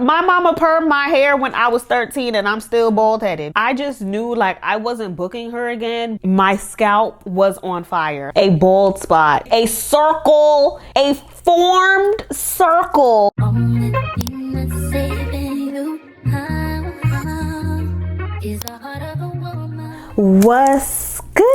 My mama permed my hair when I was 13 and I'm still bald headed. I just knew like I wasn't booking her again. My scalp was on fire. A bald spot, a circle, a formed circle. Only thing that's saving you is the heart of a woman. What's goody?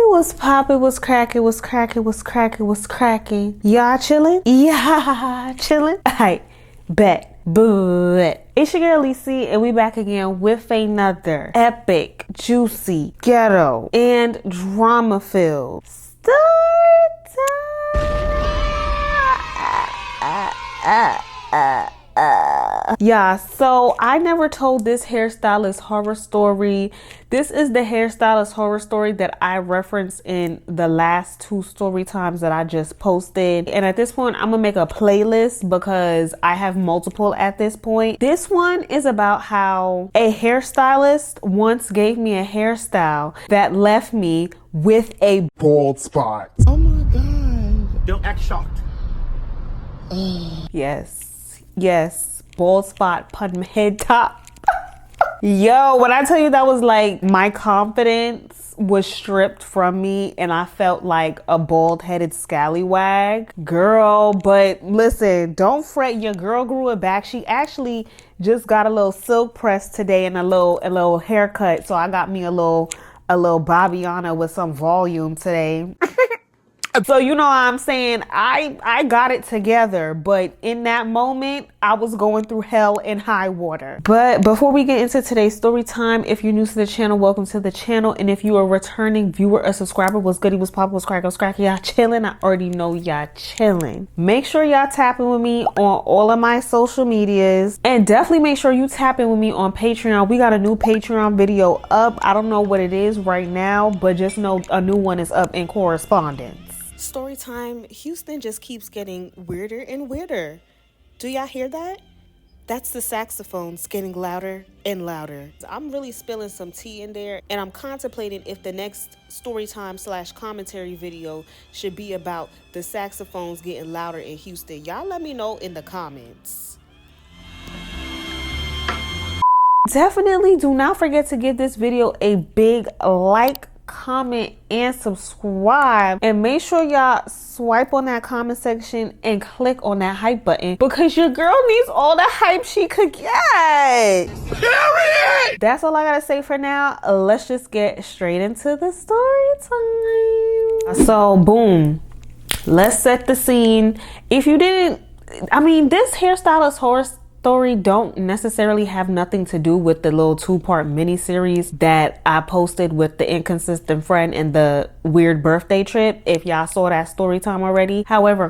What's poppin'? What's crackin'? What's crackin'? What's crackin'? What's crackin'? Y'all chillin'? Yeah, chillin'. Alright, bet. But it's your girl Lisi, and we back again with another epic, juicy, ghetto, and drama-filled story time. Yeah, so I never told this hairstylist horror story. This is the hairstylist horror story that I referenced in the last two story times that I just posted. And at this point, I'm gonna make a playlist because I have multiple at this point. This one is about how a hairstylist once gave me a hairstyle that left me with a bald spot. Oh my God. Don't act shocked. Yes, bald spot, pun head top. Yo, when I tell you that was like my confidence was stripped from me and I felt like a bald-headed scallywag. Girl, but listen, don't fret, your girl grew it back. She actually just got a little silk press today and a little haircut. So I got me a little Bobbiana with some volume today. So you know what I'm saying, I got it together, but in that moment I was going through hell and high water. But before we get into today's story time, if you're new to the channel, welcome to the channel. And if you are a returning viewer or subscriber, what's goody, what's poppin', what's crackin', what's crackin', y'all chillin'? I already know y'all chillin'. Make sure y'all tapping with me on all of my social medias, and definitely make sure you tapping with me on Patreon. We got a new Patreon video up. I don't know what it is right now, but just know a new one is up in correspondence. Story time. Houston just keeps getting weirder and weirder. Do y'all hear that? That's the saxophones getting louder and louder. I'm really spilling some tea in there, and I'm contemplating if the next story time / commentary video should be about the saxophones getting louder in Houston. Y'all let me know in the comments. Definitely do not forget to give this video a big like, comment, and subscribe, and make sure y'all swipe on that comment section and click on that hype button because your girl needs all the hype she could get. Period. That's all I gotta say for now. Let's just get straight into the story time. So boom, let's set the scene. If you didn't, I mean, this hairstylist horror story don't necessarily have nothing to do with the little 2-part mini series that I posted with the inconsistent friend and the weird birthday trip, if y'all saw that story time already. However,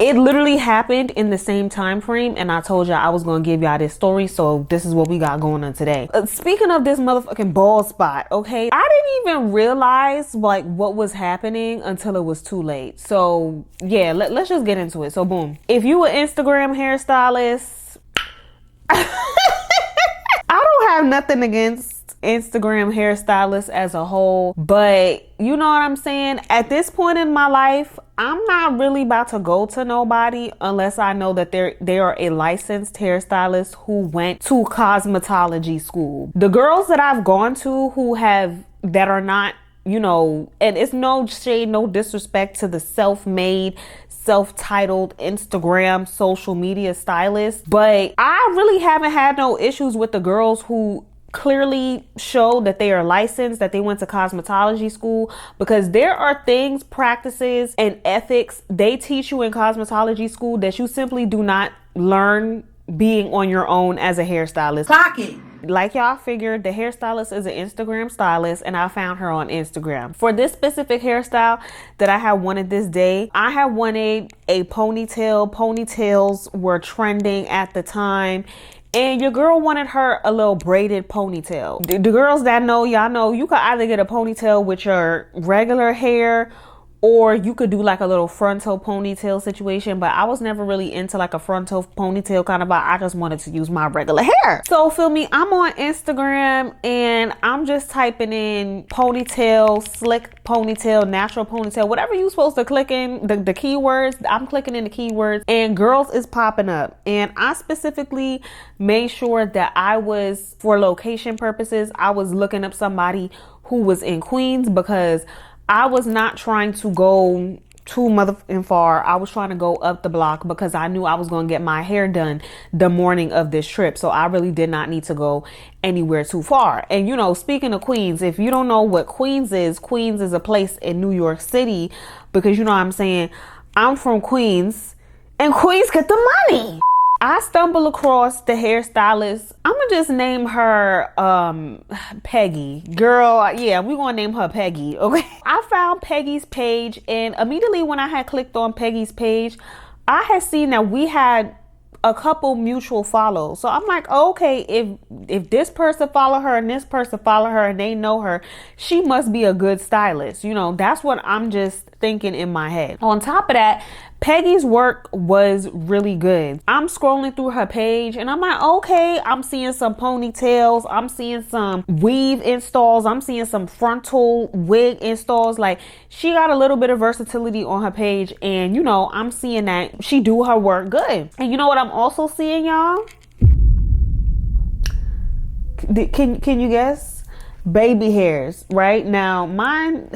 it literally happened in the same time frame, and I told y'all I was gonna give y'all this story, so this is what we got going on today. Speaking of this motherfucking bald spot, okay, I didn't even realize like what was happening until it was too late. So yeah, let's just get into it. So boom, if you an Instagram hairstylist, I don't have nothing against Instagram hairstylists as a whole, but you know what I'm saying? At this point in my life, I'm not really about to go to nobody unless I know that they are a licensed hairstylist who went to cosmetology school. The girls that I've gone to that are not, you know, and it's no shade, no disrespect to the self-made, self-titled Instagram social media stylist, but I really haven't had no issues with the girls who clearly show that they are licensed, that they went to cosmetology school, because there are things, practices, and ethics they teach you in cosmetology school that you simply do not learn being on your own as a hairstylist. Clock it. Like y'all figured, the hairstylist is an Instagram stylist, and I found her on Instagram. For this specific hairstyle that I had wanted this day, I had wanted a ponytail. Ponytails were trending at the time, and your girl wanted her a little braided ponytail. The girls that know, y'all know, you could either get a ponytail with your regular hair, or you could do like a little frontal ponytail situation, but I was never really into like a frontal ponytail kind of vibe. I just wanted to use my regular hair. So feel me, I'm on Instagram and I'm just typing in ponytail, slick ponytail, natural ponytail, whatever you're supposed to click in, the keywords. I'm clicking in the keywords and girls is popping up. And I specifically made sure that I was, for location purposes, I was looking up somebody who was in Queens, because I was not trying to go too motherfucking far. I was trying to go up the block because I knew I was going to get my hair done the morning of this trip. So I really did not need to go anywhere too far. And you know, speaking of Queens, if you don't know what Queens is a place in New York City, because you know what I'm saying, I'm from Queens and Queens get the money. I stumbled across the hairstylist. I'm gonna just name her Peggy. Girl, yeah, we're gonna name her Peggy, okay? I found Peggy's page, and immediately when I had clicked on Peggy's page, I had seen that we had a couple mutual follows. So I'm like, okay, if this person follow her and this person follow her and they know her, she must be a good stylist. You know, that's what I'm just thinking in my head. On top of that, Peggy's work was really good. I'm scrolling through her page and I'm like, okay, I'm seeing some ponytails, I'm seeing some weave installs, I'm seeing some frontal wig installs. Like, she got a little bit of versatility on her page, and you know, I'm seeing that she do her work good. And you know what I'm also seeing, y'all? Can you guess? Baby hairs. Right now, mine,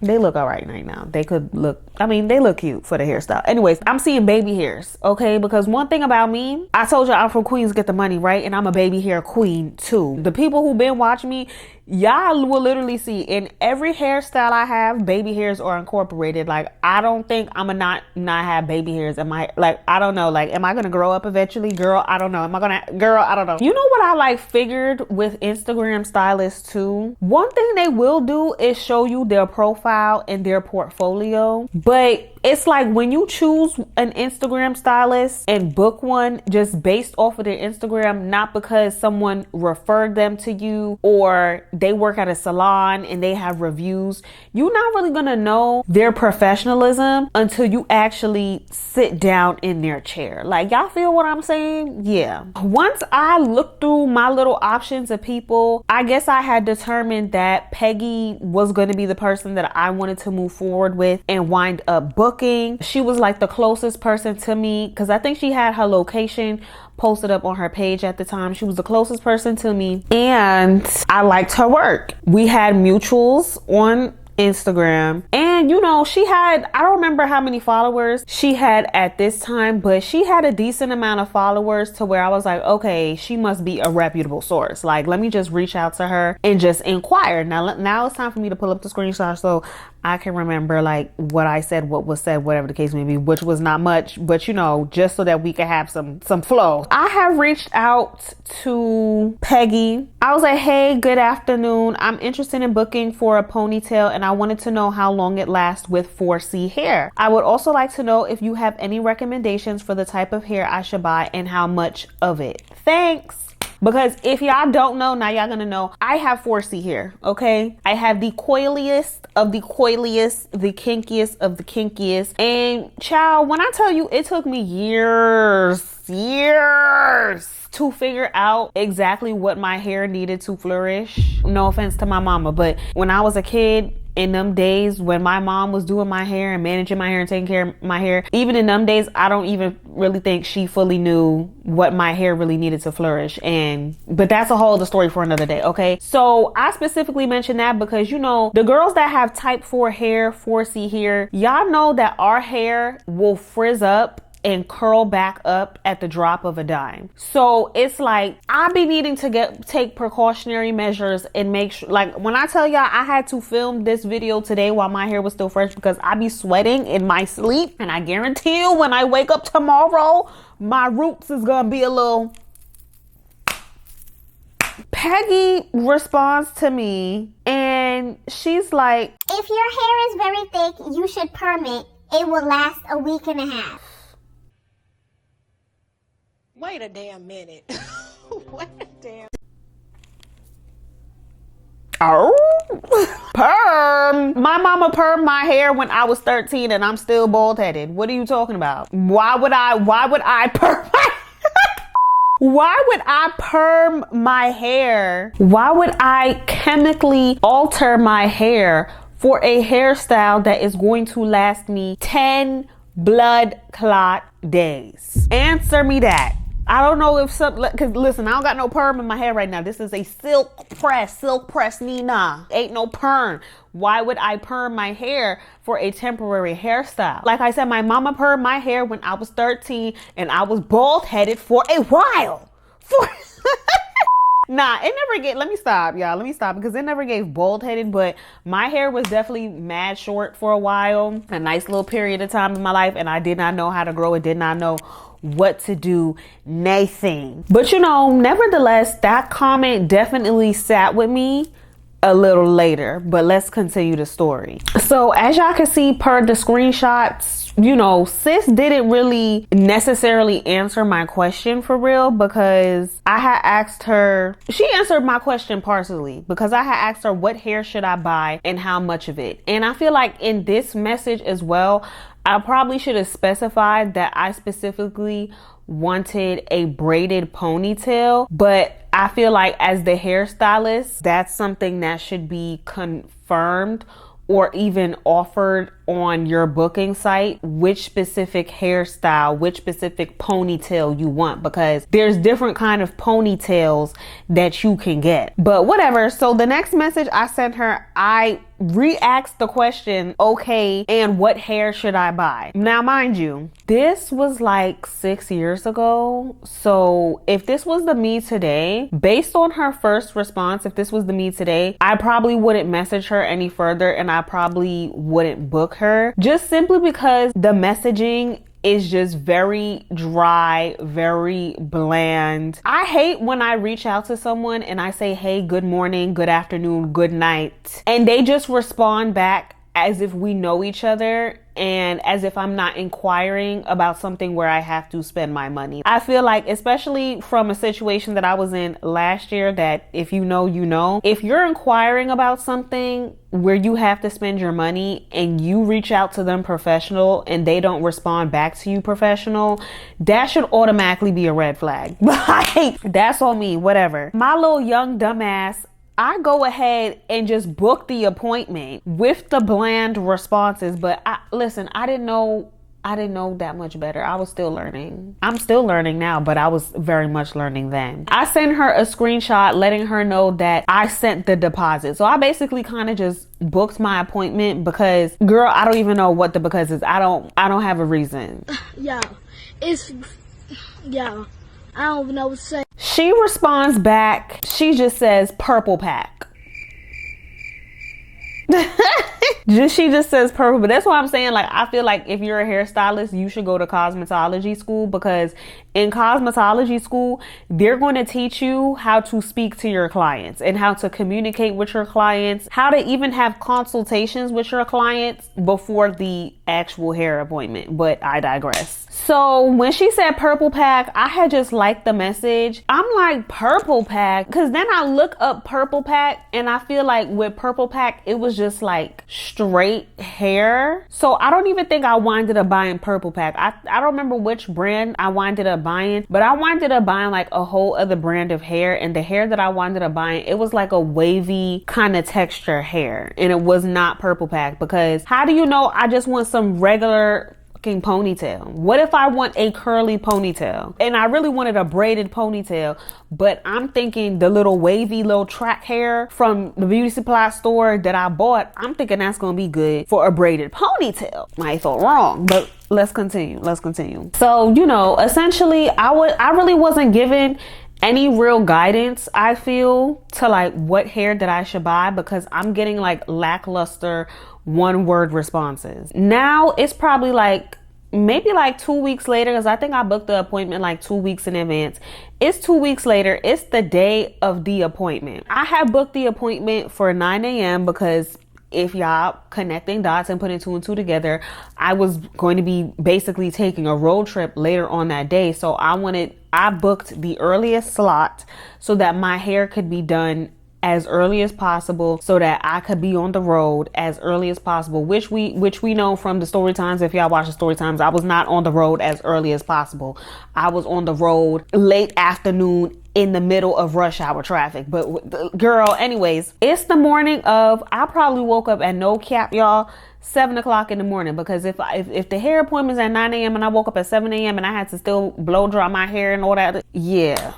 they look all right now. They could look, I mean, they look cute for the hairstyle. Anyways, I'm seeing baby hairs, okay? Because one thing about me, I told you I'm from Queens, get the money, right? And I'm a baby hair queen too. The people who been watching me, y'all will literally see in every hairstyle I have, baby hairs are incorporated. Like, I don't think I'm gonna not have baby hairs in my, like, I don't know, like, am I gonna grow up eventually? Girl, I don't know. Am I gonna, girl, I don't know. You know what I like figured with Instagram stylists too? One thing they will do is show you their profile and their portfolio. But it's like when you choose an Instagram stylist and book one just based off of their Instagram, not because someone referred them to you or they work at a salon and they have reviews, you're not really gonna know their professionalism until you actually sit down in their chair. Like, y'all feel what I'm saying? Yeah. Once I looked through my little options of people, I guess I had determined that Peggy was gonna be the person that I wanted to move forward with and wind up booking. She was like the closest person to me, because I think she had her location posted up on her page at the time. She was the closest person to me and I liked her work. We had mutuals on Instagram, and you know, she had, I don't remember how many followers she had at this time, but she had a decent amount of followers to where I was like, okay, she must be a reputable source. Like, let me just reach out to her and just inquire. Now it's time for me to pull up the screenshot so I can remember like what I said, what was said, whatever the case may be, which was not much, but you know, just so that we could have some flow. I have reached out to Peggy. I was like, hey, good afternoon. I'm interested in booking for a ponytail and I wanted to know how long it lasts with 4C hair. I would also like to know if you have any recommendations for the type of hair I should buy and how much of it. Thanks. Because if y'all don't know, now y'all gonna know, I have 4C hair, okay? I have the coiliest of the coiliest, the kinkiest of the kinkiest. And child, when I tell you, it took me years to figure out exactly what my hair needed to flourish. No offense to my mama, but when I was a kid, in them days when my mom was doing my hair and managing my hair and taking care of my hair, even in them days, I don't even really think she fully knew what my hair really needed to flourish. But that's a whole other story for another day, okay? So I specifically mentioned that because, you know, the girls that have type 4 hair, 4C hair, y'all know that our hair will frizz up and curl back up at the drop of a dime. So it's like, I be needing to take precautionary measures and make sure, like when I tell y'all I had to film this video today while my hair was still fresh because I be sweating in my sleep, and I guarantee you when I wake up tomorrow, my roots is gonna be a little. Peggy responds to me and she's like, if your hair is very thick, you should perm it. It will last a week and a half. Wait a damn minute. Wait a damn. Oh, Perm. My mama permed my hair when I was 13 and I'm still bald headed. What are you talking about? Why would I perm my Why would I perm my hair? Why would I chemically alter my hair for a hairstyle that is going to last me 10 blood clot days? Answer me that. I don't know if because listen, I don't got no perm in my hair right now. This is a silk press, Nina. Ain't no perm. Why would I perm my hair for a temporary hairstyle? Like I said, my mama permed my hair when I was 13 and I was bald headed for a while. Nah, it never let me stop, y'all. Let me stop because it never gave bald headed, but my hair was definitely mad short for a while, a nice little period of time in my life, and I did not know how to grow it, did not know what to do, nothing. But you know, nevertheless, that comment definitely sat with me a little later, but let's continue the story. So as y'all can see per the screenshots, you know, sis didn't really necessarily answer my question for real, because I had asked her, she answered my question partially because I had asked her what hair should I buy and how much of it. And I feel like in this message as well, I probably should have specified that I specifically wanted a braided ponytail, but I feel like as the hairstylist, that's something that should be confirmed or even offered on your booking site, which specific hairstyle, which specific ponytail you want, because there's different kind of ponytails that you can get. But whatever. So the next message I sent her, I re-asked the question, okay, and what hair should I buy? Now, mind you, this was like 6 years ago. So if this was the me today, based on her first response, if this was the me today, I probably wouldn't message her any further and I probably wouldn't book her, just simply because the messaging is just very dry, very bland. I hate when I reach out to someone and I say, hey, good morning, good afternoon, good night, and they just respond back as if we know each other and as if I'm not inquiring about something where I have to spend my money. I feel like, especially from a situation that I was in last year, that if you know, you know. If you're inquiring about something where you have to spend your money and you reach out to them professional and they don't respond back to you professional, that should automatically be a red flag. Like, that's on me, whatever. My little young dumbass, I go ahead and just book the appointment with the bland responses. But listen, I didn't know that much better. I was still learning. I'm still learning now, but I was very much learning then. I sent her a screenshot letting her know that I sent the deposit. So I basically kind of just booked my appointment because, girl, I don't even know what the because is. I don't have a reason. Yeah, I don't even know what to say. She responds back. She just says purple pack. She just says purple. But that's what I'm saying. Like, I feel like if you're a hairstylist, you should go to cosmetology school, because in cosmetology school, they're going to teach you how to speak to your clients and how to communicate with your clients, how to even have consultations with your clients before the actual hair appointment. But I digress. So when she said purple pack, I had just liked the message. I'm like, purple pack? Because then I look up purple pack and I feel like with purple pack, it was just like straight hair. So I don't even think I winded up buying purple pack. I don't remember which brand I winded up buying, but I winded up buying like a whole other brand of hair. And the hair that I winded up buying, it was like a wavy kind of texture hair. And it was not purple pack, because how do you know I just want some regular ponytail? What if I want a curly ponytail and I really wanted a braided ponytail, but I'm thinking the little wavy little track hair from the beauty supply store that I bought, I'm thinking that's gonna be good for a braided ponytail. I thought wrong, but let's continue. So, you know, essentially I really wasn't given any real guidance, I feel, to like what hair that I should buy, because I'm getting like lackluster one-word responses. Now it's probably like maybe like 2 weeks later, because I think I booked the appointment like 2 weeks in advance. It's 2 weeks later. It's the day of the appointment. I have booked the appointment for 9 a.m. because if y'all connecting dots and putting 2 and 2 together, I was going to be basically taking a road trip later on that day. So I booked the earliest slot so that my hair could be done as early as possible so that I could be on the road as early as possible, which we know from the story times. If y'all watch the story times, I was not on the road as early as possible. I was on the road late afternoon in the middle of rush hour traffic. But girl, anyways, it's the morning of, I probably woke up at, no cap, y'all, 7 o'clock in the morning, because if the hair appointment's at 9 a.m. and I woke up at 7 a.m. and I had to still blow dry my hair and all that, yeah.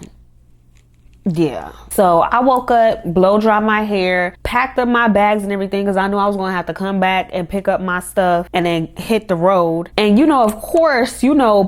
So I woke up, blow dry my hair, packed up my bags and everything, because I knew I was going to have to come back and pick up my stuff and then hit the road. And of course,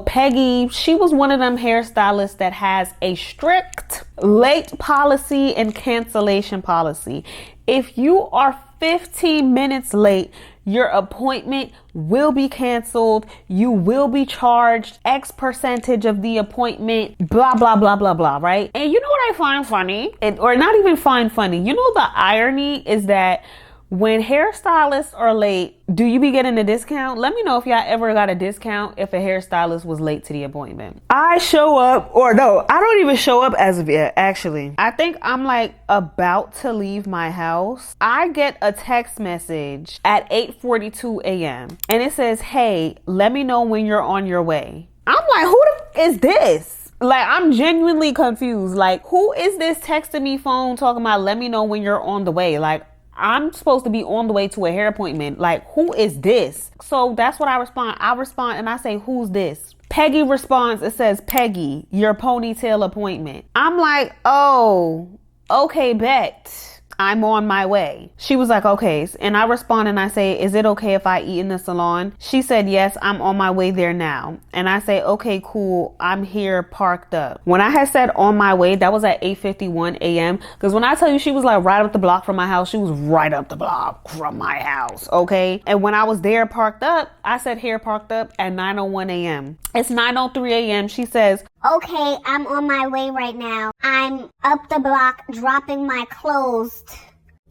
Peggy, she was one of them hairstylists that has a strict late policy and cancellation policy. If you are 15 minutes late, your appointment will be canceled. You will be charged X percentage of the appointment, blah, blah, blah, blah, blah, right? And you know what I find funny? Or not even find funny. The irony is that when hairstylists are late, do you be getting a discount? Let me know if y'all ever got a discount if a hairstylist was late to the appointment. I show up, or no, I don't even show up as of yet, actually. I think I'm like about to leave my house. I get a text message at 8:42 a.m. and it says, hey, let me know when you're on your way. I'm like, who the is this? Like, I'm genuinely confused. Like, who is this texting me phone talking about let me know when you're on the way? Like, I'm supposed to be on the way to a hair appointment. Like, who is this? So that's what I respond. I respond and I say, who's this? Peggy responds. It says, Peggy, your ponytail appointment. I'm like, oh, okay, bet. I'm on my way. She was like, okay. And I respond and I say, is it okay if I eat in the salon? She said, yes, I'm on my way there now. And I say, okay, cool. I'm here parked up. When I had said on my way, that was at 8:51 a.m. Because when I tell you she was like right up the block from my house, she was right up the block from my house. Okay. And when I was there parked up, I said here parked up at 9:01 a.m. It's 9:03 a.m. She says, okay, I'm on my way right now. I'm up the block dropping my clothes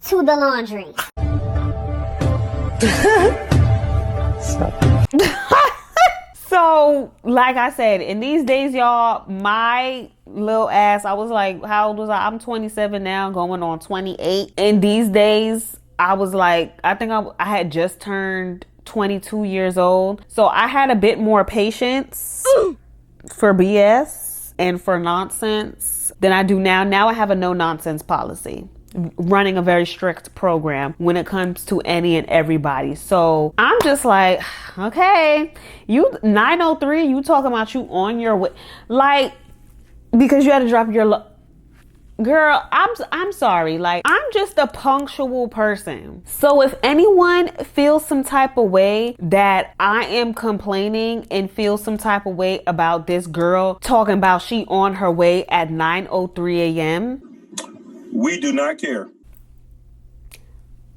to the laundry. So, like I said, in these days, y'all, my little ass, I was like, how old was I? I'm 27 now, going on 28. In these days, I was like, I think I had just turned 22 years old. So I had a bit more patience for BS and for nonsense than I do now. Now I have a no nonsense policy, running a very strict program when it comes to any and everybody. So I'm just like, okay, you 9:03, you talking about you on your way, like, because you had to drop your girl, I'm sorry. Like, I'm just a punctual person. So if anyone feels some type of way that I am complaining and feels some type of way about this girl talking about she on her way at 9:03 a.m., we do not care.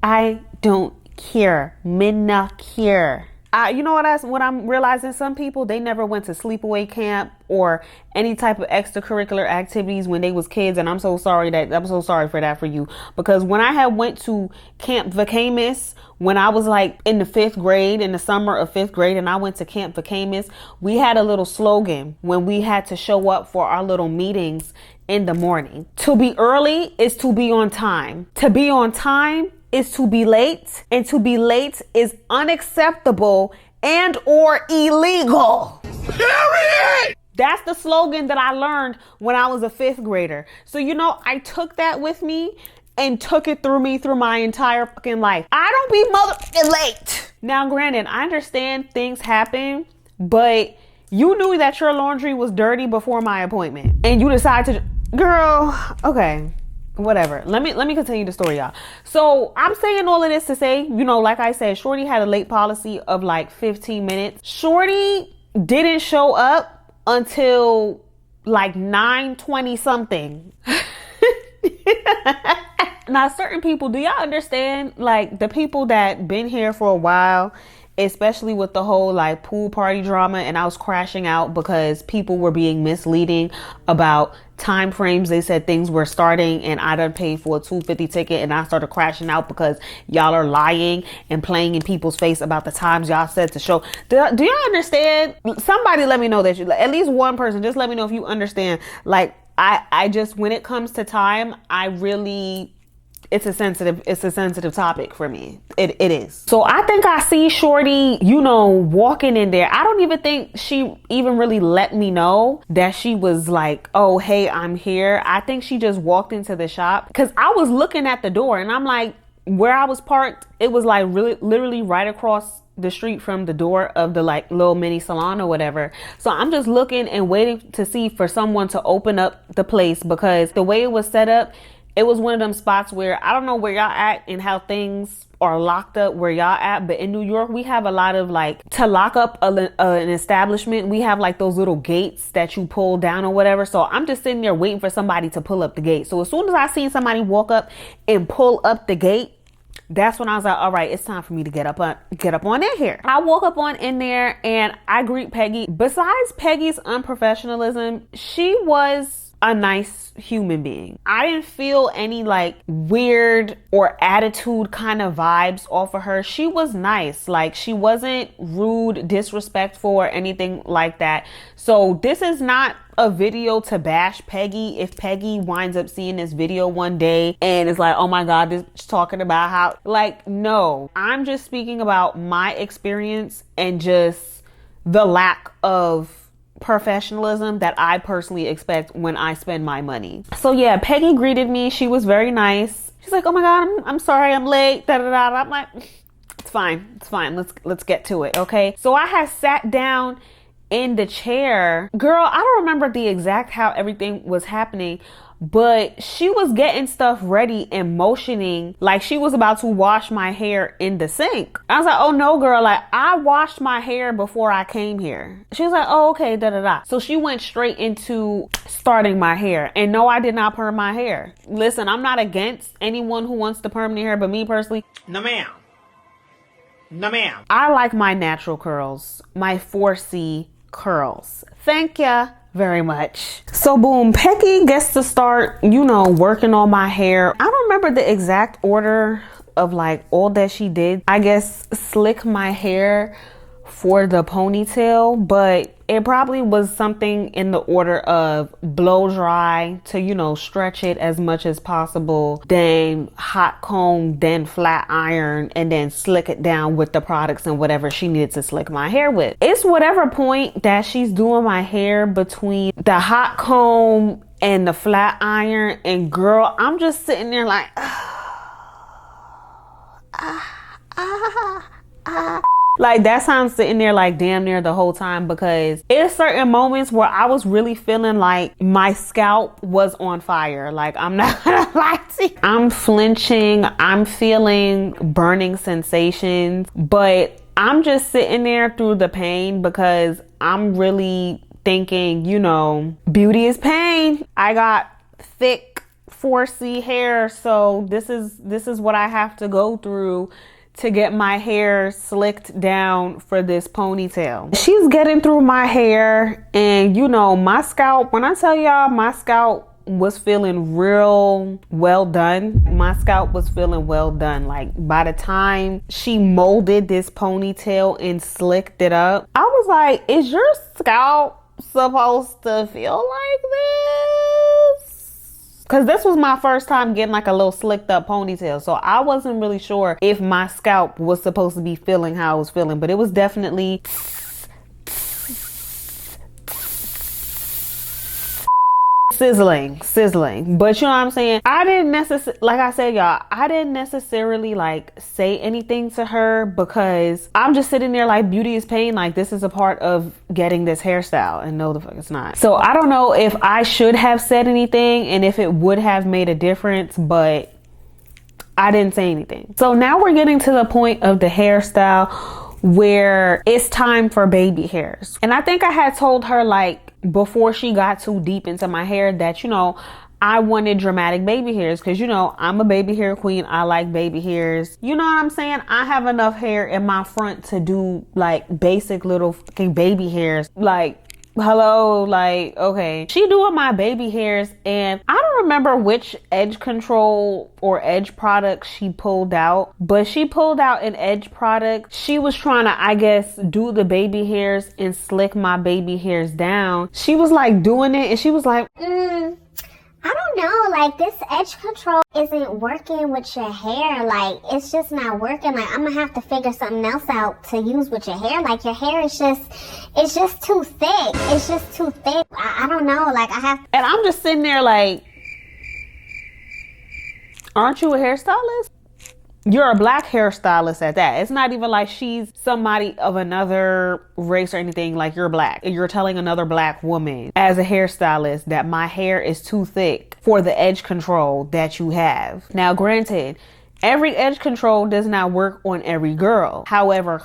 I don't care. Me not care. You know what I'm realizing? Some people, they never went to sleepaway camp or any type of extracurricular activities when they was kids, and I'm so sorry for that for you. Because when I had went to Camp Vacamus when I was like in the 5th grade, in the summer of 5th grade, and I went to Camp Vacamus, we had a little slogan when we had to show up for our little meetings in the morning. To be early is to be on time. To be on time is to be late, and to be late is unacceptable and or illegal. Period. That's the slogan that I learned when I was a 5th grader. So, I took that with me and took it through my entire fucking life. I don't be motherfucking late. Now, granted, I understand things happen, but you knew that your laundry was dirty before my appointment, and you decided to, girl, okay. Whatever. Let me continue the story, y'all. So I'm saying all of this to say, like I said, Shorty had a late policy of like 15 minutes. Shorty didn't show up until like 9:20 something. Now, certain people, do y'all understand? Like, the people that been here for a while, especially with the whole like pool party drama, and I was crashing out because people were being misleading about time frames. They said things were starting, and I done paid for a $250 ticket, and I started crashing out because y'all are lying and playing in people's face about the times y'all said to show. Do y'all understand? Somebody let me know that at least one person, just let me know if you understand. Like, I just, when it comes to time, I really it's a sensitive topic for me. It is. So I think I see Shorty, you know, walking in there. I don't even think she even really let me know that she was like, oh, hey, I'm here. I think she just walked into the shop, because I was looking at the door and I'm like, where I was parked, it was like really literally right across the street from the door of the like little mini salon or whatever. So I'm just looking and waiting to see for someone to open up the place, because the way it was set up, it was one of them spots where I don't know where y'all at and how things are locked up where y'all at, but in New York we have a lot of like, to lock up an establishment, we have like those little gates that you pull down or whatever. So I'm just sitting there waiting for somebody to pull up the gate. So as soon as I seen somebody walk up and pull up the gate, that's when I was like, all right, it's time for me to get up on in here. I woke up on in there and I greet Peggy. Besides Peggy's unprofessionalism, she was a nice human being. I didn't feel any like weird or attitude kind of vibes off of her. She was nice. Like, she wasn't rude, disrespectful, or anything like that. So this is not a video to bash Peggy. If Peggy winds up seeing this video one day and is like, oh my God, this is talking about how, like, no, I'm just speaking about my experience and just the lack of professionalism that I personally expect when I spend my money. So yeah, Peggy greeted me. She was very nice. She's like, oh my God, I'm sorry I'm late. Da, da, da. I'm like, it's fine. Let's get to it. Okay. So I had sat down in the chair. Girl, I don't remember the exact how everything was happening, but she was getting stuff ready and motioning like she was about to wash my hair in the sink. I was like, oh no, girl, like I washed my hair before I came here. She was like, oh, okay, da da da. So she went straight into starting my hair. And no, I did not perm my hair. Listen, I'm not against anyone who wants to perm their hair, but me personally, No ma'am. No ma'am. I like my natural curls, my 4C curls. Thank ya very much. So boom, Peggy gets to start, you know, working on my hair. I don't remember the exact order of like all that she did. I guess slick my hair for the ponytail, but it probably was something in the order of blow dry to, you know, stretch it as much as possible, then hot comb, then flat iron, and then slick it down with the products and whatever she needed to slick my hair with. It's whatever point that she's doing my hair between the hot comb and the flat iron, and girl, I'm just sitting there like like that's how I'm sitting there like damn near the whole time, because there's certain moments where I was really feeling like my scalp was on fire. Like, I'm not gonna lie to you. I'm flinching, I'm feeling burning sensations, but I'm just sitting there through the pain because I'm really thinking, you know, beauty is pain. I got thick 4C hair, so this is what I have to go through to get my hair slicked down for this ponytail. She's getting through my hair, and you know, my scalp, when I tell y'all my scalp was feeling real well done. My scalp was feeling well done. Like, by the time she molded this ponytail and slicked it up, I was like, is your scalp supposed to feel like this? Because this was my first time getting like a little slicked up ponytail. So I wasn't really sure if my scalp was supposed to be feeling how I was feeling. But it was definitely sizzling. But you know what I'm saying? I didn't necessarily, like I said, y'all, I didn't necessarily like say anything to her, because I'm just sitting there like, beauty is pain. Like, this is a part of getting this hairstyle, and no the fuck it's not. So I don't know if I should have said anything and if it would have made a difference, but I didn't say anything. So now we're getting to the point of the hairstyle where it's time for baby hairs. And I think I had told her, like, before she got too deep into my hair, that, you know, I wanted dramatic baby hairs, because, you know, I'm a baby hair queen. I like baby hairs. You know what I'm saying? I have enough hair in my front to do like basic little fucking baby hairs. Like, hello, like, okay. She doing my baby hairs, and I don't remember which edge control or edge product she pulled out, but she pulled out an edge product. She was trying to, I guess, do the baby hairs and slick my baby hairs down. She was like doing it, and she was like, I don't know, like this edge control isn't working with your hair. Like it's just not working. Like I'm gonna have to figure something else out to use with your hair. Like your hair is it's just too thick. It's just too thick. I don't know, like I have. And I'm just sitting there like, aren't you a hairstylist? You're a black hairstylist at that. It's not even like she's somebody of another race or anything. Like you're black. You're telling another black woman as a hairstylist that my hair is too thick for the edge control that you have. Now, granted, every edge control does not work on every girl. However,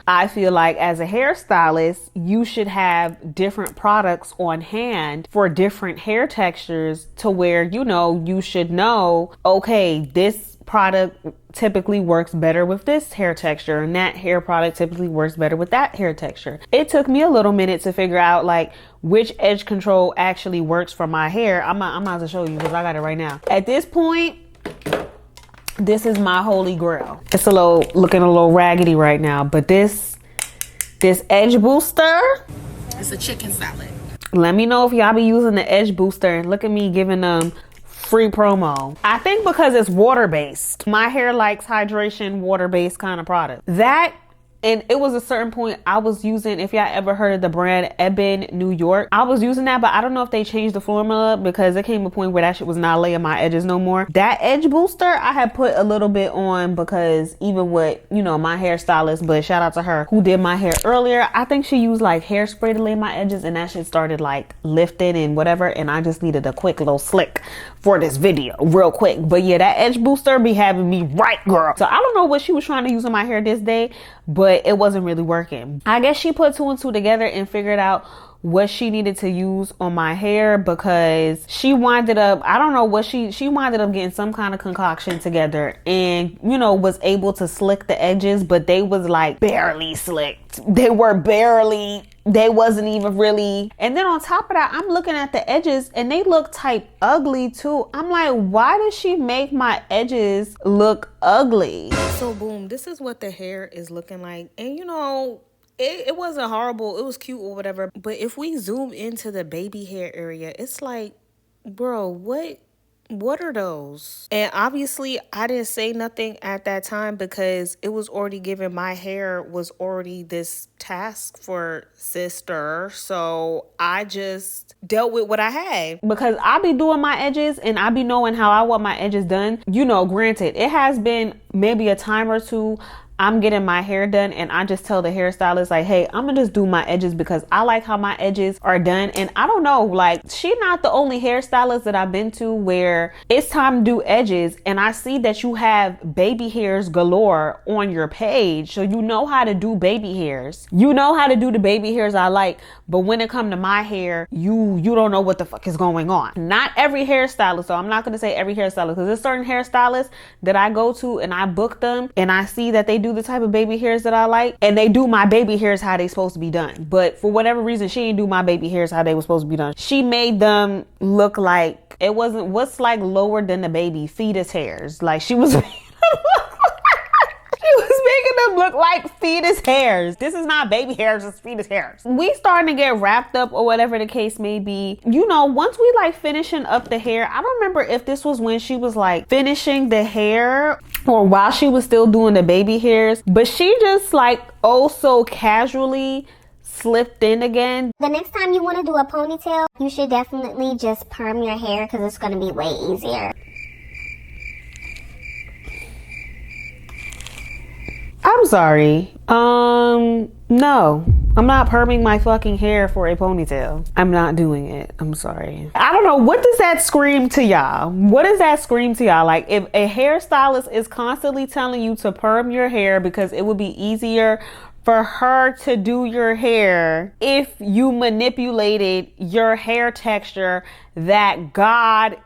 I feel like as a hairstylist, you should have different products on hand for different hair textures to where, you should know, okay, this product typically works better with this hair texture and that hair product typically works better with that hair texture. It took me a little minute to figure out like which edge control actually works for my hair. I'm about to show you because I got it right now. At this point, this is my holy grail. It's looking a little raggedy right now, but this edge booster, it's a chicken salad. Let me know if y'all be using the edge booster, and look at me giving them free promo. I think because it's water-based. My hair likes hydration, water-based kind of product. That, and it was a certain point I was using, if y'all ever heard of the brand Ebin New York, I was using that, but I don't know if they changed the formula because it came a point where that shit was not laying my edges no more. That edge booster, I had put a little bit on because even with, my hairstylist, but shout out to her who did my hair earlier, I think she used like hairspray to lay my edges and that shit started like lifting and whatever, and I just needed a quick little slick for this video real quick. But yeah, that edge booster be having me right, girl. So I don't know what she was trying to use on my hair this day, but it wasn't really working. I guess she put two and two together and figured out what she needed to use on my hair because she winded up, I don't know what she winded up getting some kind of concoction together and, was able to slick the edges, but they was like barely slicked. They wasn't even really. And then on top of that, I'm looking at the edges and they look type ugly too. I'm like, why does she make my edges look ugly? So boom, this is what the hair is looking like. And it wasn't horrible. It was cute or whatever. But if we zoom into the baby hair area, it's like, bro, what are those? And obviously I didn't say nothing at that time because it was already given. My hair was already this task for sister. So I just dealt with what I had. Because I be doing my edges and I be knowing how I want my edges done. Granted, it has been maybe a time or two I'm getting my hair done and I just tell the hairstylist like, hey, I'm gonna just do my edges because I like how my edges are done. And I don't know, like she not the only hairstylist that I've been to where it's time to do edges and I see that you have baby hairs galore on your page. So you know how to do baby hairs. You know how to do the baby hairs I like, but when it come to my hair, you don't know what the fuck is going on. Not every hairstylist, so I'm not gonna say every hairstylist because there's certain hairstylists that I go to and I book them and I see that they do the type of baby hairs that I like and they do my baby hairs how they supposed to be done. But for whatever reason, she didn't do my baby hairs how they were supposed to be done. She made them look like it wasn't what's like lower than the baby fetus hairs. Like she was making them look like fetus hairs. This is not baby hairs, it's fetus hairs. We starting to get wrapped up or whatever the case may be. Once we like finishing up the hair, I don't remember if this was when she was like finishing the hair or while she was still doing the baby hairs, but she just like so casually slipped in again. The next time you want to do a ponytail, you should definitely just perm your hair because it's going to be way easier. I'm sorry. No, I'm not perming my fucking hair for a ponytail. I'm not doing it. I'm sorry. I don't know. What does that scream to y'all? What does that scream to y'all? Like if a hairstylist is constantly telling you to perm your hair because it would be easier for her to do your hair if you manipulated your hair texture that God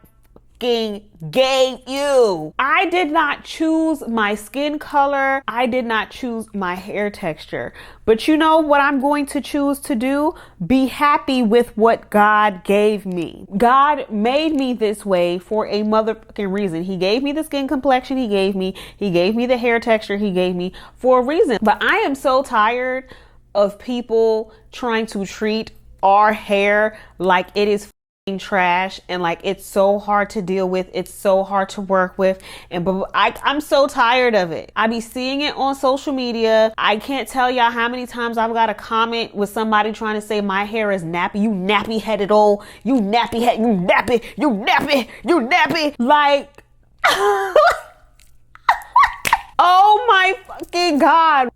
gave you. I did not choose my skin color. I did not choose my hair texture. But you know what I'm going to choose to do? Be happy with what God gave me. God made me this way for a motherfucking reason. He gave me the skin complexion he gave me. He gave me the hair texture he gave me for a reason. But I am so tired of people trying to treat our hair like it is trash, and like it's so hard to deal with, it's so hard to work with, and but I'm so tired of it. I be seeing it on social media. I can't tell y'all how many times I've got a comment with somebody trying to say my hair is nappy. You nappy headed old, you nappy head, you nappy, you nappy, you nappy. Like oh my fucking God.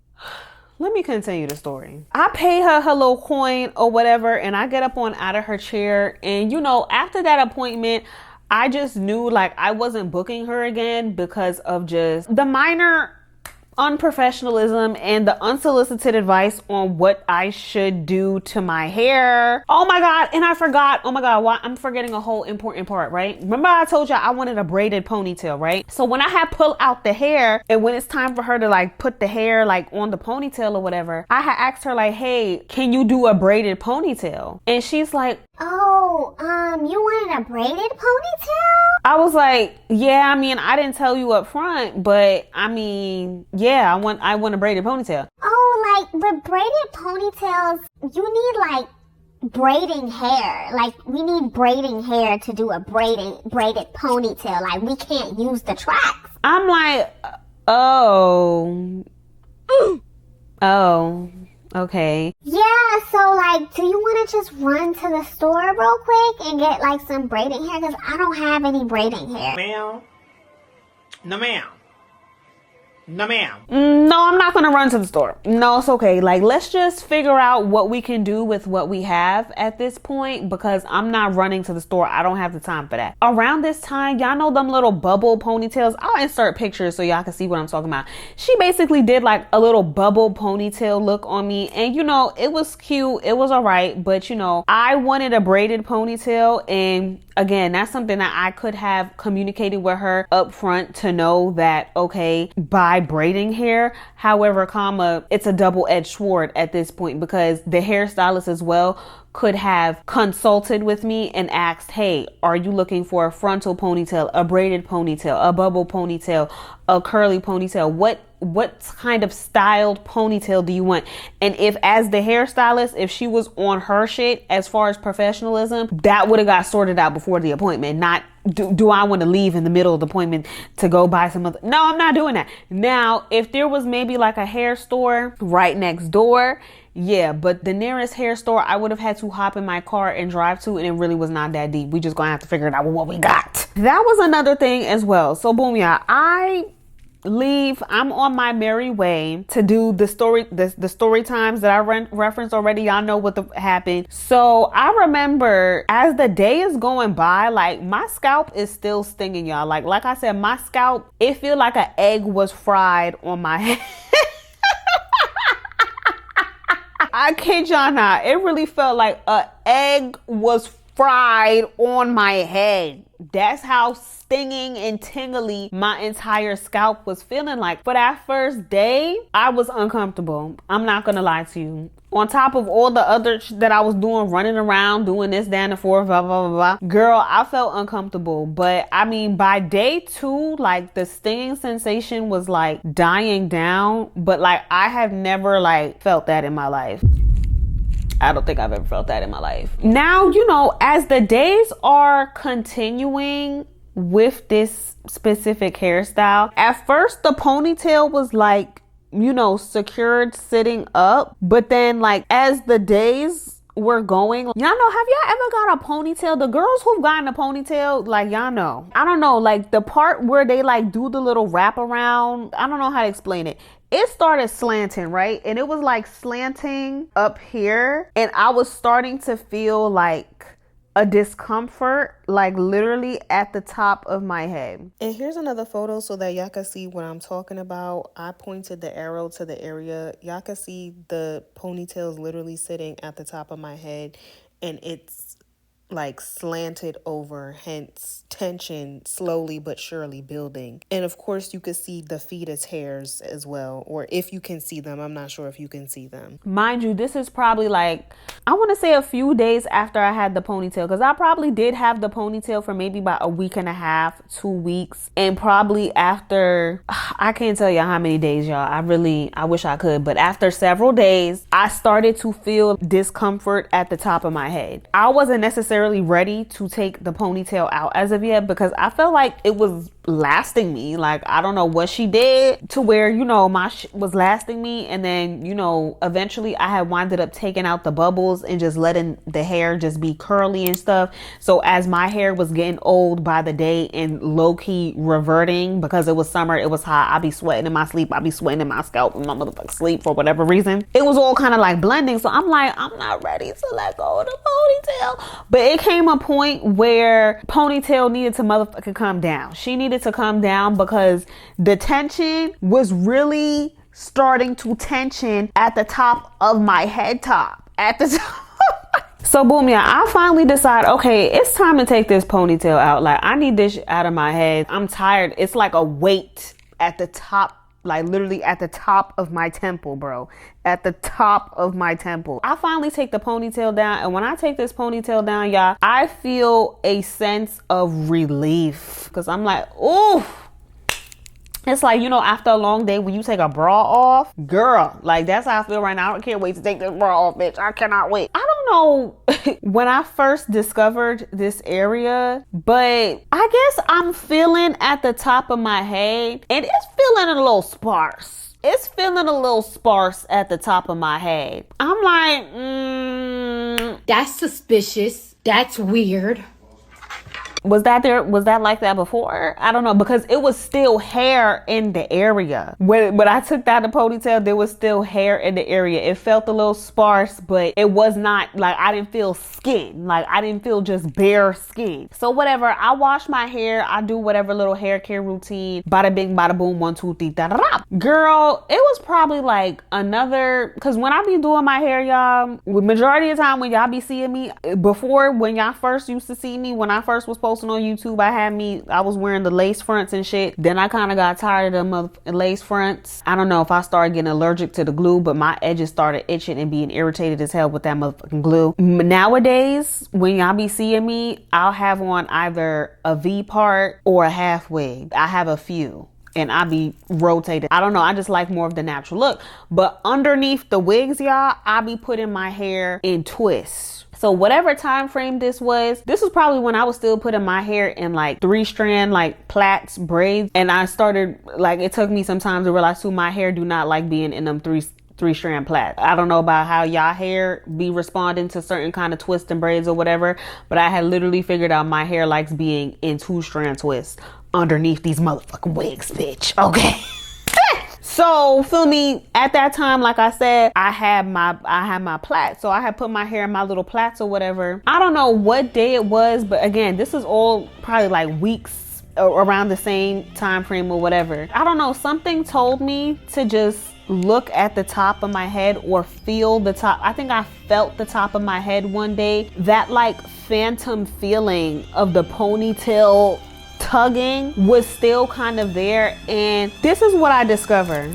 Let me continue the story. I pay her her little coin or whatever, and I get up on out of her chair. And you know, after that appointment, I just knew like I wasn't booking her again because of just the minor unprofessionalism and the unsolicited advice on what I should do to my hair. Oh my God. And I forgot. Oh my God. Why I'm forgetting a whole important part, right? Remember I told you I wanted a braided ponytail, right? So when I had pulled out the hair and when it's time for her to like put the hair like on the ponytail or whatever, I had asked her like, hey, can you do a braided ponytail? And she's like, oh, you wanted a braided ponytail? I was like, yeah, I mean, I didn't tell you up front, but I mean, yeah, I want a braided ponytail. Oh, like with braided ponytails, you need like braiding hair. Like we need braiding hair to do a braided ponytail. Like we can't use the tracks. I'm like, oh, oh. Okay. Yeah, so like, do you want to just run to the store real quick and get like some braiding hair? Because I don't have any braiding hair. Ma'am. No, ma'am. No, ma'am. No, I'm not gonna run to the store. No, it's okay. Like, let's just figure out what we can do with what we have at this point, because I'm not running to the store. I don't have the time for that. Around this time, y'all know them little bubble ponytails. I'll insert pictures so y'all can see what I'm talking about. She basically did like a little bubble ponytail look on me, and you know, it was cute. It was all right, but you know, I wanted a braided ponytail, and again, that's something that I could have communicated with her up front to know that, okay, by braiding hair, however, it's a double-edged sword at this point, because the hairstylist as well could have consulted with me and asked, hey, are you looking for a frontal ponytail, a braided ponytail, a bubble ponytail, a curly ponytail? What kind of styled ponytail do you want? And if, as the hairstylist, if she was on her shit as far as professionalism, that would have got sorted out before the appointment. Not do I want to leave in the middle of the appointment to go buy some other? No, I'm not doing that. Now, if there was maybe like a hair store right next door, yeah, but the nearest hair store I would have had to hop in my car and drive to, and it really was not that deep. We just gonna have to figure it out with what we got. That was another thing as well. So boom, yeah, I leave. I'm on my merry way to do the story times that I referenced already. Y'all know what happened. So I remember as the day is going by, like my scalp is still stinging, y'all. Like I said, my scalp, it feel like an egg was fried on my head. I kid y'all not. It really felt like an egg was fried on my head. That's how stinging and tingly my entire scalp was feeling like. For that first day, I was uncomfortable. I'm not gonna lie to you. On top of all the other that I was doing, running around, doing this, down and forth, blah, blah, blah, blah. Girl, I felt uncomfortable. But I mean, by day 2, like the stinging sensation was like dying down. But like, I have never like felt that in my life. I don't think I've ever felt that in my life. Now, you know, as the days are continuing with this specific hairstyle, at first the ponytail was like, you know, secured sitting up. But then like as the days were going, y'all know, have y'all ever got a ponytail? The girls who've gotten a ponytail, like y'all know. I don't know, like the part where they like do the little wrap around, I don't know how to explain it. It started slanting, right? And it was like slanting up here. And I was starting to feel like a discomfort, like literally at the top of my head. And here's another photo so that y'all can see what I'm talking about. I pointed the arrow to the area. Y'all can see the ponytails literally sitting at the top of my head, and it's like slanted over, hence tension slowly but surely building. And of course you could see the fetus hairs as well, or if you can see them. I'm not sure if you can see them. Mind you, this is probably like, I want to say a few days after I had the ponytail, because I probably did have the ponytail for maybe about a week and a half, 2 weeks, and probably after, I can't tell y'all how many days, y'all. I wish I could, but after several days, I started to feel discomfort at the top of my head. I wasn't necessarily necessarily ready to take the ponytail out as of yet, because I felt like it was lasting me. Like, I don't know what she did to where, you know, my shit was lasting me. And then, you know, eventually I had winded up taking out the bubbles and just letting the hair just be curly and stuff. So as my hair was getting old by the day and low-key reverting, because it was summer, it was hot, I'd be sweating in my sleep, I'd be sweating in my scalp in my motherfucking sleep for whatever reason. It was all kind of like blending. So I'm like, I'm not ready to let go of the ponytail. But it came a point where ponytail needed to motherfucking come down. She needed to come down because the tension was really starting to tension at the top of my head top. At the top. So boom, yeah, I finally decide, okay, it's time to take this ponytail out. Like, I need this out of my head. I'm tired. It's like a weight at the top, like literally at the top of my temple, bro. At the top of my temple. I finally take the ponytail down, and when I take this ponytail down, y'all, I feel a sense of relief, because I'm like, ooh. It's like, you know, after a long day when you take a bra off, girl, like that's how I feel right now. I can't wait to take this bra off, bitch. I cannot wait. I don't know when I first discovered this area, but I guess I'm feeling at the top of my head, and it's feeling a little sparse. It's feeling a little sparse at the top of my head. I'm like, That's suspicious. That's weird. Was that like that before? I don't know, because it was still hair in the area. When I took down the ponytail, there was still hair in the area. It felt a little sparse, but it was not like, I didn't feel skin. Like, I didn't feel just bare skin. So whatever, I wash my hair. I do whatever little hair care routine. Bada bing, bada boom, 1, 2, 3, da da da. Girl, it was probably like another, because when I be doing my hair, y'all, the majority of the time when y'all be seeing me, before, when y'all first used to see me, when I first was posting on YouTube, I was wearing the lace fronts and shit. Then I kind of got tired of the lace fronts. I don't know if I started getting allergic to the glue, but my edges started itching and being irritated as hell with that motherfucking glue. Nowadays, when y'all be seeing me, I'll have on either a V part or a half wig. I have a few, and I be rotated. I don't know, I just like more of the natural look. But underneath the wigs, y'all, I be putting my hair in twists. So whatever time frame this was probably when I was still putting my hair in like 3-strand, like plaits, braids. And I started, like, it took me some time to realize too, my hair do not like being in them three-strand plaits. I don't know about how y'all hair be responding to certain kind of twists and braids or whatever, but I had literally figured out my hair likes being in 2-strand twists underneath these motherfucking wigs, bitch. Okay. So feel me, at that time, like I said, I had my plaits. So I had put my hair in my little plaits or whatever. I don't know what day it was, but again, this is all probably like weeks around the same time frame or whatever. I don't know, something told me to just look at the top of my head or feel the top. I think I felt the top of my head one day. That like phantom feeling of the ponytail tugging was still kind of there, and this is what I discovered.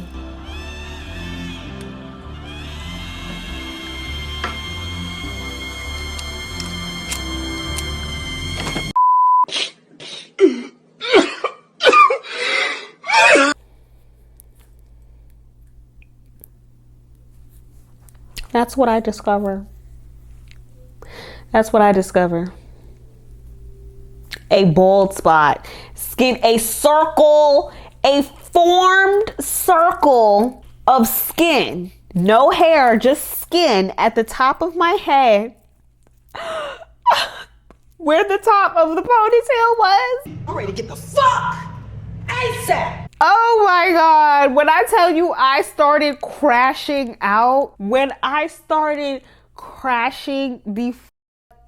That's what I discovered. That's what I discovered. A bald spot, skin, a circle, a formed circle of skin, no hair, just skin at the top of my head, where the top of the ponytail was. I'm ready to get the fuck ASAP. Oh my God. When I tell you I started crashing out, when I started crashing the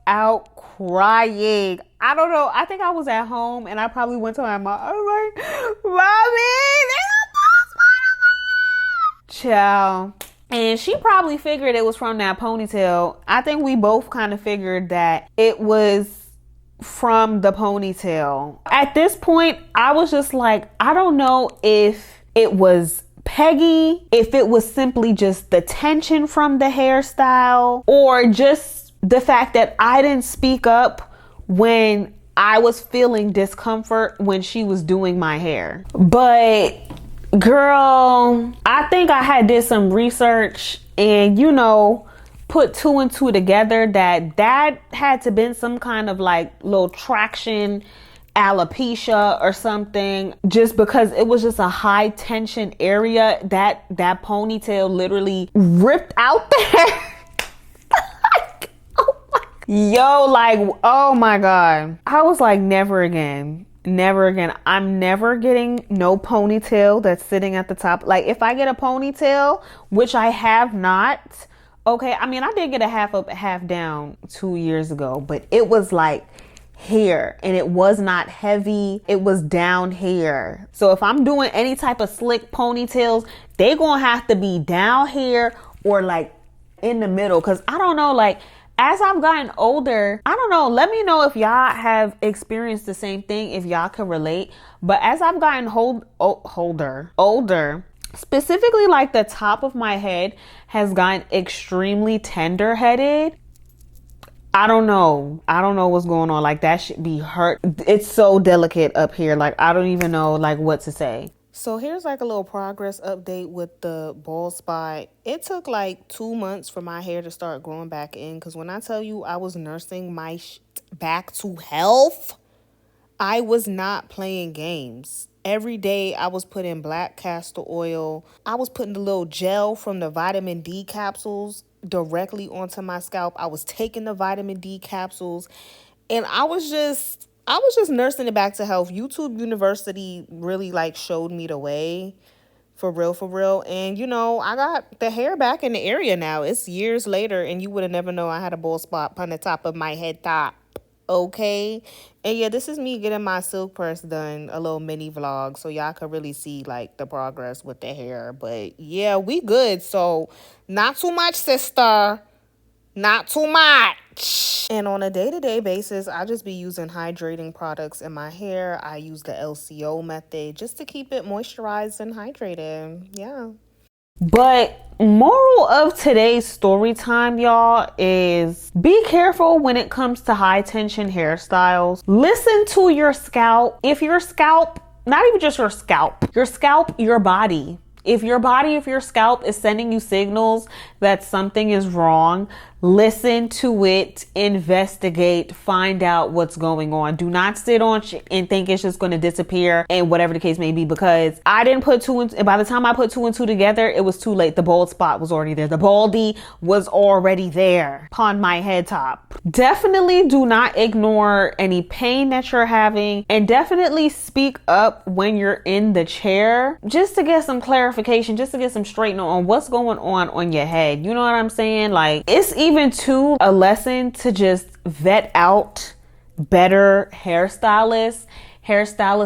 out crying. I don't know. I think I was at home and I probably went to my mom. I was like, Mommy, child. And she probably figured it was from that ponytail. I think we both kind of figured that it was from the ponytail. At this point, I was just like, I don't know if it was Peggy, if it was simply just the tension from the hairstyle, or just the fact that I didn't speak up when I was feeling discomfort when she was doing my hair. But girl, I think I had did some research, and you know, put two and two together that had to been some kind of like little traction alopecia or something, just because it was just a high tension area that ponytail literally ripped out there. Yo, like, oh my God. I was like, never again. Never again. I'm never getting no ponytail that's sitting at the top. Like, if I get a ponytail, which I have not, okay, I mean, I did get a half up, half down 2 years ago, but it was like hair, and it was not heavy. It was down hair. So if I'm doing any type of slick ponytails, they gonna have to be down hair or like in the middle. Cause I don't know, like, as I've gotten older, I don't know, let me know if y'all have experienced the same thing, if y'all can relate. But as I've gotten older, specifically like the top of my head has gotten extremely tender headed. I don't know what's going on. Like, that should be hurt. It's so delicate up here. Like, I don't even know like what to say. So here's like a little progress update with the bald spot. It took like 2 months for my hair to start growing back in. Because when I tell you I was nursing my back to health, I was not playing games. Every day I was putting black castor oil. I was putting the little gel from the vitamin D capsules directly onto my scalp. I was taking the vitamin D capsules, and I was just nursing it back to health. YouTube University really like showed me the way, for real. And you know, I got the hair back in the area now. It's years later, and you would have never known I had a bald spot on the top of my head top. Okay. And yeah, this is me getting my silk press done, a little mini vlog, so y'all could really see like the progress with the hair. But yeah, we good. So not too much, sister. Not too much. And on a day-to-day basis, I just be using hydrating products in my hair. I use the LCO method just to keep it moisturized and hydrated. Yeah. But moral of today's story time, y'all, is be careful when it comes to high tension hairstyles. Listen to your scalp. If your scalp, not even just your scalp, your body. If your scalp is sending you signals that something is wrong, listen to it, investigate, find out what's going on. Do not sit on and think it's just going to disappear, and whatever the case may be, because I didn't put two and by the time I put two and two together, it was too late. The bald spot was already there. The baldy was already there upon my head top. Definitely do not ignore any pain that you're having, and definitely speak up when you're in the chair, just to get some clarification, just to get some straightening on what's going on your head. You know what I'm saying? Like, it's even too a lesson to just vet out better hairstylists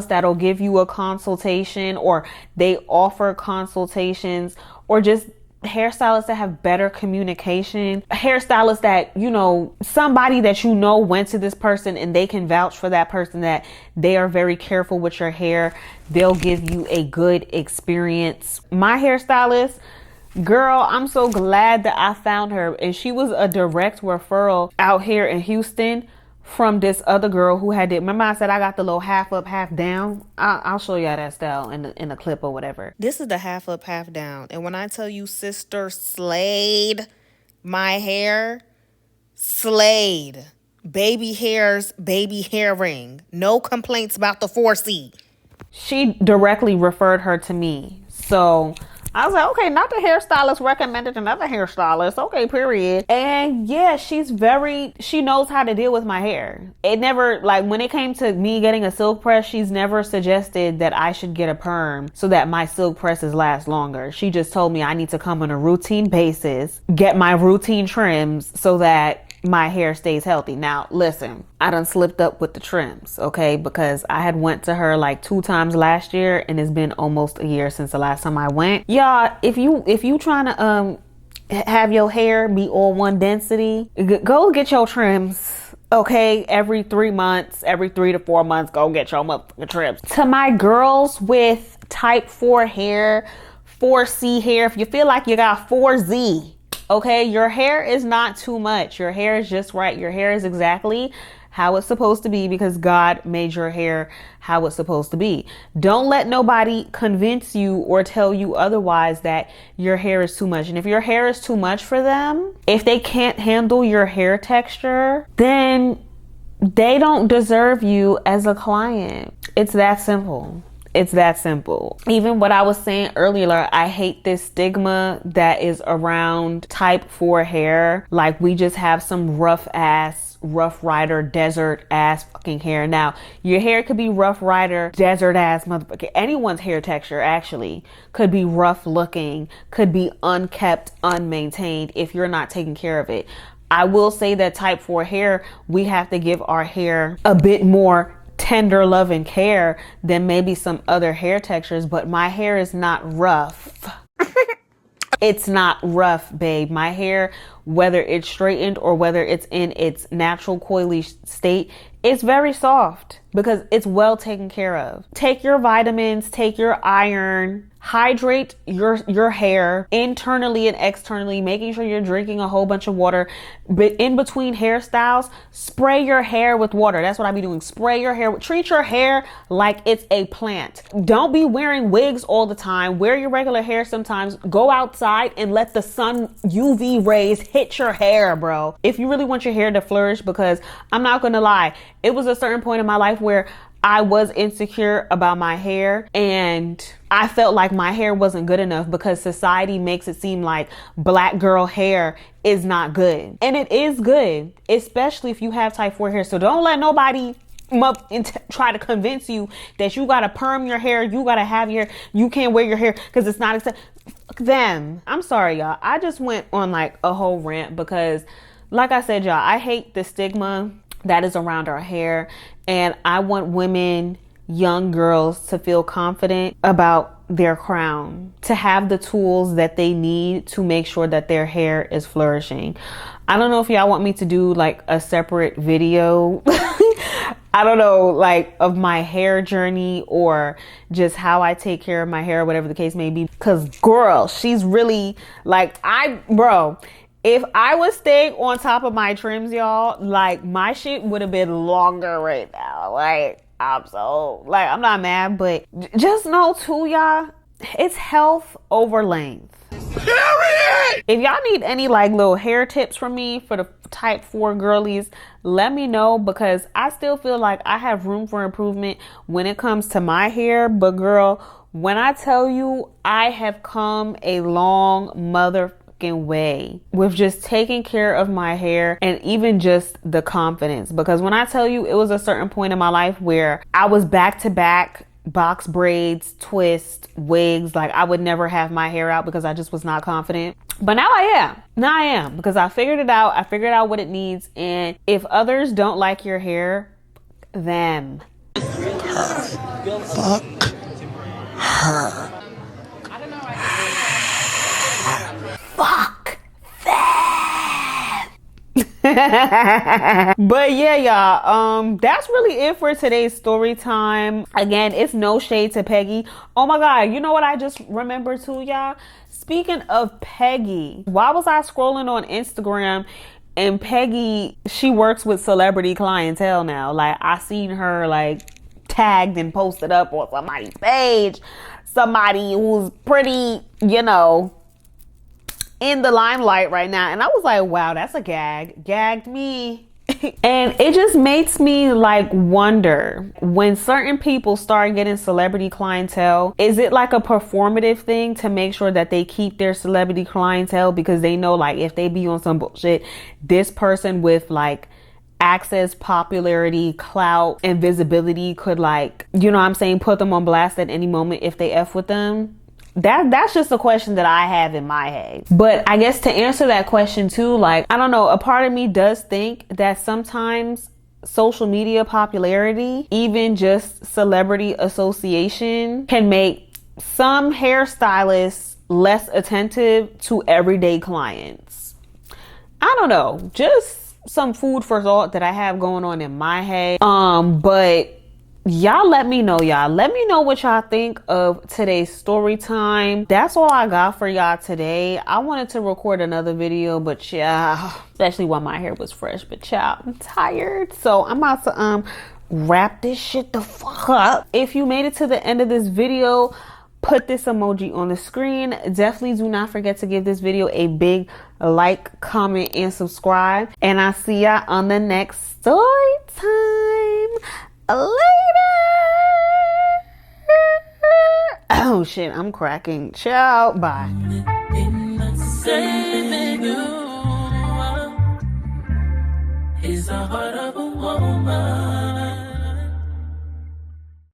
that'll give you a consultation, or they offer consultations, or just hairstylists that have better communication, hairstylists that, you know, somebody that you know went to this person and they can vouch for that person, that they are very careful with your hair. They'll give you a good experience. My hairstylist, girl, I'm so glad that I found her, and she was a direct referral out here in Houston from this other girl who had it. Remember I said I got the little half up, half down? I'll show y'all that style in a clip or whatever. This is the half up, half down. And when I tell you sister slayed my hair, slayed. Baby hairs, baby hairing. No complaints about the 4C. She directly referred her to me. So I was like, okay, not the hairstylist recommended another hairstylist. Okay, period. And yeah, she knows how to deal with my hair. It never, like, when it came to me getting a silk press, she's never suggested that I should get a perm so that my silk presses last longer. She just told me I need to come on a routine basis, get my routine trims so that my hair stays healthy. Now, listen, I done slipped up with the trims, okay? Because I had went to her like 2 times last year, and it's been almost a year since the last time I went. Y'all, if you trying to have your hair be all one density, go get your trims, okay? Every 3 months, every 3 to 4 months, go get your motherfucking trims. To my girls with type 4 hair, 4C hair, if you feel like you got 4Z, okay, your hair is not too much. Your hair is just right. Your hair is exactly how it's supposed to be because God made your hair how it's supposed to be. Don't let nobody convince you or tell you otherwise that your hair is too much. And if your hair is too much for them, if they can't handle your hair texture, then they don't deserve you as a client. It's that simple. It's that simple. Even what I was saying earlier, I hate this stigma that is around type 4 hair. Like we just have some rough rider, desert ass fucking hair. Now, your hair could be rough rider, desert ass motherfucker. Anyone's hair texture actually could be rough looking, could be unkept, unmaintained if you're not taking care of it. I will say that type 4 hair, we have to give our hair a bit more tender love and care than maybe some other hair textures, but my hair is not rough. It's not rough, babe. My hair, whether it's straightened or whether it's in its natural coily state, it's very soft because it's well taken care of. Take your vitamins, take your iron, hydrate your hair internally and externally, making sure you're drinking a whole bunch of water. But in between hairstyles, spray your hair with water. That's what I be doing. Spray your hair. Treat your hair like it's a plant. Don't be wearing wigs all the time. Wear your regular hair sometimes. Go outside and let the sun UV rays hit your hair, bro. If you really want your hair to flourish, because I'm not gonna lie, it was a certain point in my life where I was insecure about my hair and I felt like my hair wasn't good enough because society makes it seem like black girl hair is not good. And it is good, especially if you have type 4 hair. So don't let nobody up and try to convince you that you gotta perm your hair, you gotta have your, you can't wear your hair because it's not accepted. Fuck them. I'm sorry, y'all. I just went on like a whole rant because, like I said, y'all, I hate the stigma that is around our hair, and I want women, young girls, to feel confident about their crown, to have the tools that they need to make sure that their hair is flourishing. I don't know if y'all want me to do like a separate video I don't know, like of my hair journey or just how I take care of my hair, whatever the case may be, because girl, she's really like, bro, if I was staying on top of my trims, y'all, like my shit would have been longer right now. Like I'm not mad, but just know too, y'all, it's health over length. Period. If y'all need any like little hair tips from me for the type 4 girlies, let me know, because I still feel like I have room for improvement when it comes to my hair. But girl, when I tell you I have come a long motherfucking way with just taking care of my hair and even just the confidence, because when I tell you it was a certain point in my life where I was back to back box braids, twists, wigs, like I would never have my hair out because I just was not confident. But now I am, because I figured it out. I figured out what it needs. And if others don't like your hair, them. Fuck her. Fuck them. But yeah, y'all, that's really it for today's story time. Again, it's no shade to Peggy. Oh my god, you know what I just remembered too, y'all? Speaking of Peggy, why was I scrolling on Instagram and Peggy, she works with celebrity clientele now. Like I seen her like tagged and posted up on somebody's page, somebody who's pretty, you know, in the limelight right now. And I was like, wow, that's a gag. Gagged me. And it just makes me like wonder, when certain people start getting celebrity clientele, is it like a performative thing to make sure that they keep their celebrity clientele because they know like if they be on some bullshit, this person with like access, popularity, clout, and visibility could like, you know what I'm saying, put them on blast at any moment if they F with them? That's just a question that I have in my head. But I guess to answer that question too, like, I don't know, a part of me does think that sometimes social media popularity, even just celebrity association, can make some hairstylists less attentive to everyday clients. I don't know, just some food for thought that I have going on in my head. But y'all let me know, y'all. Let me know what y'all think of today's story time. That's all I got for y'all today. I wanted to record another video, but yeah, especially while my hair was fresh, but y'all, I'm tired. So I'm about to wrap this shit the fuck up. If you made it to the end of this video, put this emoji on the screen. Definitely do not forget to give this video a big like, comment, and subscribe. And I'll see y'all on the next story time. Later. Oh shit, I'm cracking. Ciao. Bye. Is the heart of a woman.